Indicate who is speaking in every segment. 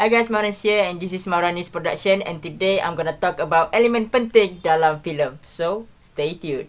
Speaker 1: Hi guys, Maran here and this is Maranis Production and today I'm gonna talk about elemen penting dalam filem. So, stay tuned.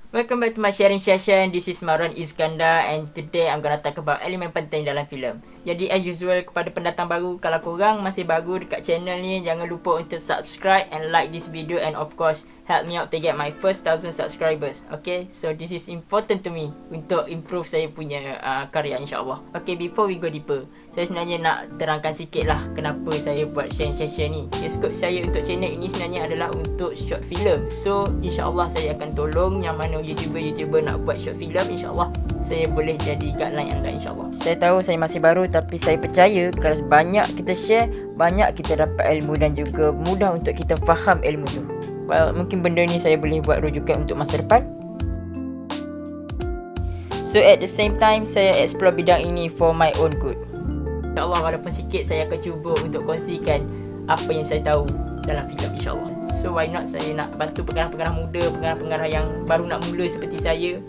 Speaker 1: Welcome back to my sharing session. This is Maran Iskandar and today I'm gonna talk about elemen penting dalam filem. Jadi as usual, kepada pendatang baru, kalau korang masih baru dekat channel ni, jangan lupa untuk subscribe and like this video and of course help me out to get my first 1000 subscribers. Okay, so this is important to me untuk improve saya punya karya insyaAllah. Okay, before we go deeper, saya sebenarnya nak terangkan sikit lah kenapa saya buat sharing session ni. Skop saya untuk channel ini sebenarnya adalah untuk short film. So insyaAllah saya akan tolong yang mana YouTuber nak buat short film, insyaAllah saya boleh jadi guideline anda insyaAllah. Saya tahu saya masih baru tapi saya percaya kalau banyak kita share, banyak kita dapat ilmu dan juga mudah untuk kita faham ilmu tu. Well, mungkin benda ni saya boleh buat rujukan untuk masa depan. So at the same time, saya explore bidang ini for my own good. InsyaAllah walaupun sikit saya akan cuba untuk kongsikan apa yang saya tahu dalam filem insyaAllah. So why not saya nak bantu pengarah-pengarah muda, pengarah-pengarah yang baru nak mula seperti saya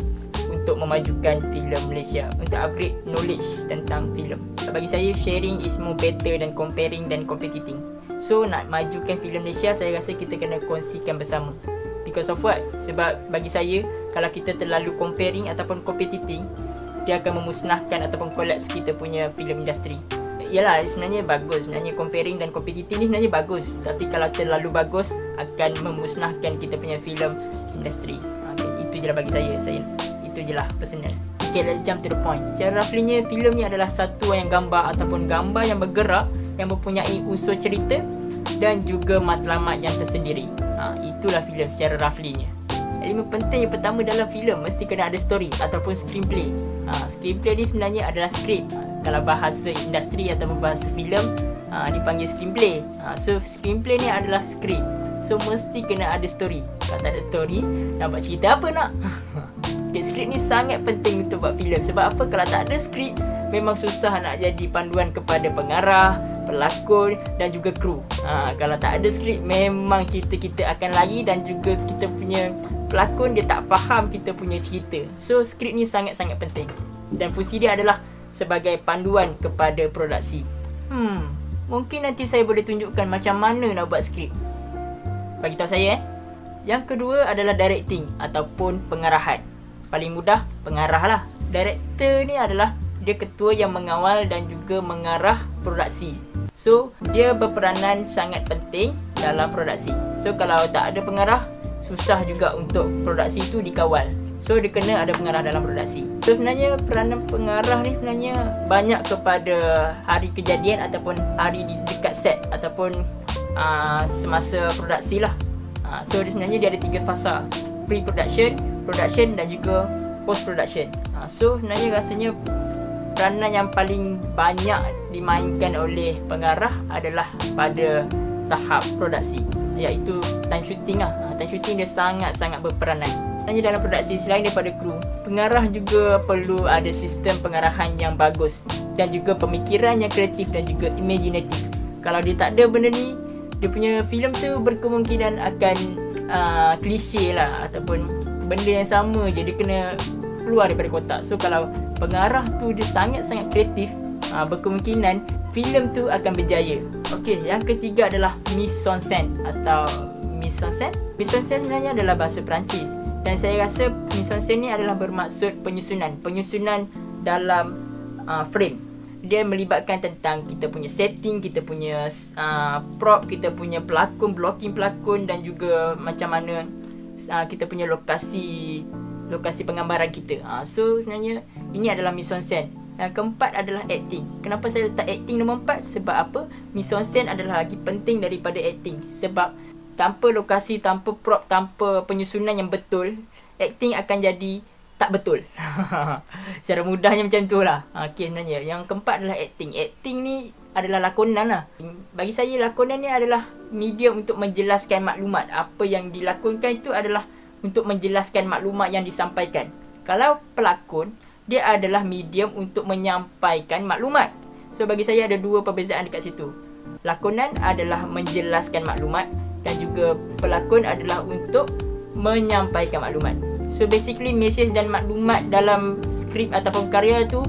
Speaker 1: untuk memajukan filem Malaysia, untuk upgrade knowledge tentang filem. Bagi saya sharing is more better than comparing dan competing. So nak majukan filem Malaysia, saya rasa kita kena kongsikan bersama. Because of what? Sebab bagi saya, kalau kita terlalu comparing ataupun competing, dia akan memusnahkan ataupun collapse kita punya filem industri. Yalah, sebenarnya bagus. Sebenarnya comparing dan competing ni sebenarnya bagus. Tapi kalau terlalu bagus, akan memusnahkan kita punya filem industri. Okay, itu je lah bagi saya. Itu je lah personal. Okay, let's jump to the point. Secara roughly-nya, filem ni adalah satu yang gambar ataupun gambar yang bergerak, yang mempunyai unsur cerita dan juga matlamat yang tersendiri. Itulah filem secara roughly-nya. Elemen penting yang pertama dalam filem mesti kena ada story ataupun screenplay. Screenplay ni sebenarnya adalah skrip. Kalau bahasa industri ataupun bahasa filem dipanggil screenplay. So screenplay ni adalah skrip. So mesti kena ada story. Kalau tak ada story, nak buat cerita apa nak? Okay, skrip ni sangat penting untuk buat filem. Sebab apa? Kalau tak ada skrip, memang susah nak jadi panduan kepada pengarah, pelakon dan juga kru. Kalau tak ada skrip, memang kita akan lari dan juga kita punya pelakon dia tak faham kita punya cerita. So skrip ni sangat-sangat penting. Dan fungsi dia adalah sebagai panduan kepada produksi. Mungkin nanti saya boleh tunjukkan macam mana nak buat skrip. Bagi tahu saya Yang kedua adalah directing ataupun pengarahan. Paling mudah pengarah lah. Director ni adalah dia ketua yang mengawal dan juga mengarah produksi. So dia berperanan sangat penting dalam produksi. So kalau tak ada pengarah, susah juga untuk produksi itu dikawal. So dia kena ada pengarah dalam produksi. So sebenarnya peranan pengarah ni sebenarnya banyak kepada hari kejadian ataupun hari di dekat set ataupun semasa produksi lah. So dia sebenarnya dia ada 3 fasa: pre-production, production dan juga post-production. So sebenarnya rasanya peranan yang paling banyak dimainkan oleh pengarah adalah pada tahap produksi, iaitu time shooting lah. Time shooting dia sangat-sangat berperanan. Sebenarnya dalam produksi, selain daripada kru, pengarah juga perlu ada sistem pengarahan yang bagus dan juga pemikiran yang kreatif dan juga imaginatif. Kalau dia tak ada benda ni, dia punya filem tu berkemungkinan akan klise lah ataupun benda yang sama je, dia kena keluar daripada kotak. So kalau pengarah tu dia sangat-sangat kreatif, berkemungkinan filem tu akan berjaya. Okey, yang ketiga adalah mise-en-scène atau mise-en-scène. Mise-en-scène sebenarnya adalah bahasa Perancis dan saya rasa mise-en-scène ni adalah bermaksud penyusunan dalam frame. Dia melibatkan tentang kita punya setting, kita punya prop, kita punya pelakon, blocking pelakon dan juga macam mana kita punya lokasi penggambaran kita. So sebenarnya ini adalah mise-en-scène. Yang keempat adalah acting. Kenapa saya letak acting nombor 4? Sebab apa? Mise-en-scène adalah lagi penting daripada acting. Sebab tanpa lokasi, tanpa prop, tanpa penyusunan yang betul, acting akan jadi tak betul. Secara mudahnya macam tu lah. Okay, sebenarnya yang keempat adalah acting. Acting ni adalah lakonan lah. Bagi saya lakonan ni adalah medium untuk menjelaskan maklumat. Apa yang dilakonkan itu adalah untuk menjelaskan maklumat yang disampaikan. Kalau pelakon, dia adalah medium untuk menyampaikan maklumat. So bagi saya ada 2 perbezaan dekat situ. Lakonan adalah menjelaskan maklumat dan juga pelakon adalah untuk menyampaikan maklumat. So basically mesej dan maklumat dalam skrip ataupun karya tu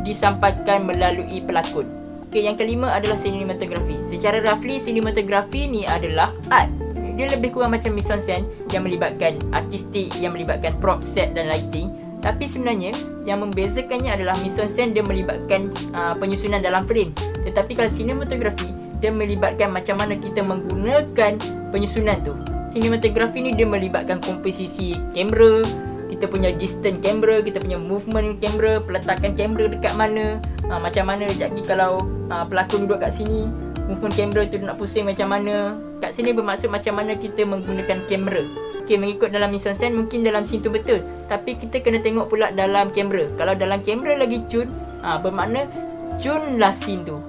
Speaker 1: disampaikan melalui pelakon. Okay, yang kelima adalah sinematografi. Secara roughly, sinematografi ni adalah art. Dia lebih kurang macam mise-en-scène yang melibatkan artistik, yang melibatkan prop set dan lighting. Tapi sebenarnya yang membezakannya adalah mise-en-scène dia melibatkan penyusunan dalam frame. Tetapi kalau sinematografi, dia melibatkan macam mana kita menggunakan penyusunan tu. Sinematografi ni dia melibatkan komposisi kamera, kita punya distance kamera, kita punya movement kamera, peletakan kamera dekat mana, macam mana lagi kalau pelakon duduk kat sini, movement kamera tu nak pusing macam mana. Kat sini bermaksud macam mana kita menggunakan kamera. Okay, mengikut dalam mise-en-scène mungkin dalam scene tu betul, tapi kita kena tengok pula dalam kamera. Kalau dalam kamera lagi cun, bermakna cun lah scene tu.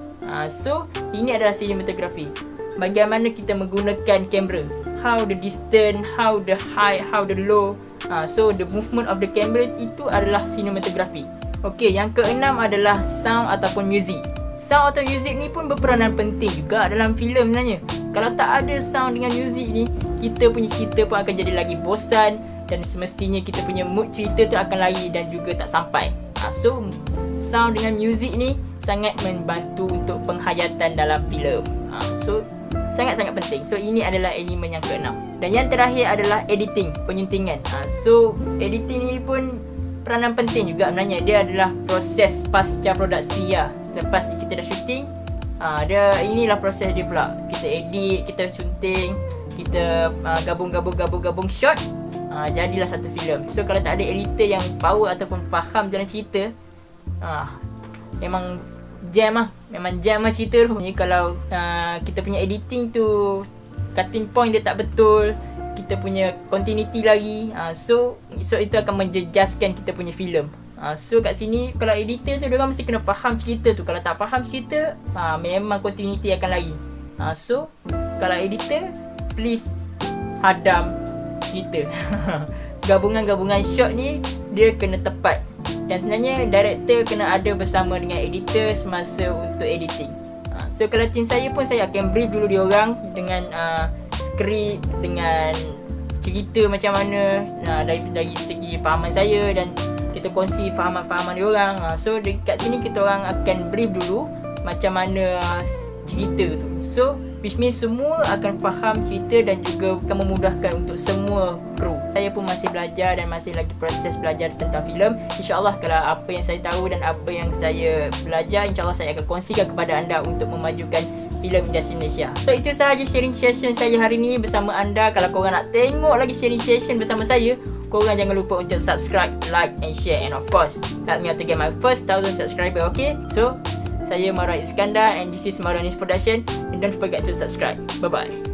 Speaker 1: So ini adalah sinematografi. Bagaimana kita menggunakan kamera, how the distance, how the high, how the low. So the movement of the camera itu adalah sinematografi. Okay, yang keenam adalah sound ataupun music. Sound atau music ni pun berperanan penting juga dalam filem sebenarnya. Kalau tak ada sound dengan music ni, kita punya cerita pun akan jadi lagi bosan dan semestinya kita punya mood cerita tu akan lari dan juga tak sampai. So sound dengan music ni sangat membantu untuk penghayatan dalam filem. So sangat-sangat penting. So ini adalah elemen yang keenam. Dan yang terakhir adalah editing, penyuntingan. So editing ni pun peranan penting juga sebenarnya. Dia adalah proses pasca produksi lah. Selepas kita dah syuting, inilah proses dia pula. Kita edit, kita sunting, kita gabung shot, jadilah satu filem. So kalau tak ada editor yang power ataupun faham dalam cerita, memang jam lah cerita tu. Jadi kalau kita punya editing tu cutting point dia tak betul, kita punya continuity lagi, so itu akan menjejaskan kita punya filem. So kat sini kalau editor tu diorang mesti kena faham cerita tu. Kalau tak faham cerita, memang continuity akan lari. So kalau editor, please hadam cerita. Gabungan shot ni dia kena tepat. Dan sebenarnya director kena ada bersama dengan editor semasa untuk editing. So kalau tim saya pun, saya akan brief dulu diorang dengan skrip, dengan cerita macam mana, dari segi fahaman saya, dan kita kongsi fahaman-fahaman diorang. So dekat sini kita orang akan brief dulu macam mana cerita tu. So which means semua akan faham cerita dan juga akan memudahkan untuk semua kru. Saya pun masih belajar dan masih lagi proses belajar tentang filem. InsyaAllah kalau apa yang saya tahu dan apa yang saya belajar, InsyaAllah saya akan kongsikan kepada anda untuk memajukan filem industri Malaysia. So itu sahaja sharing session saya hari ni bersama anda. Kalau korang nak tengok lagi sharing session bersama saya, korang jangan lupa untuk subscribe, like and share, and of course help me out to get my first 1000 subscriber. Okay, so saya Marwan Iskandar and this is Marwan Production, and don't forget to subscribe. Bye bye.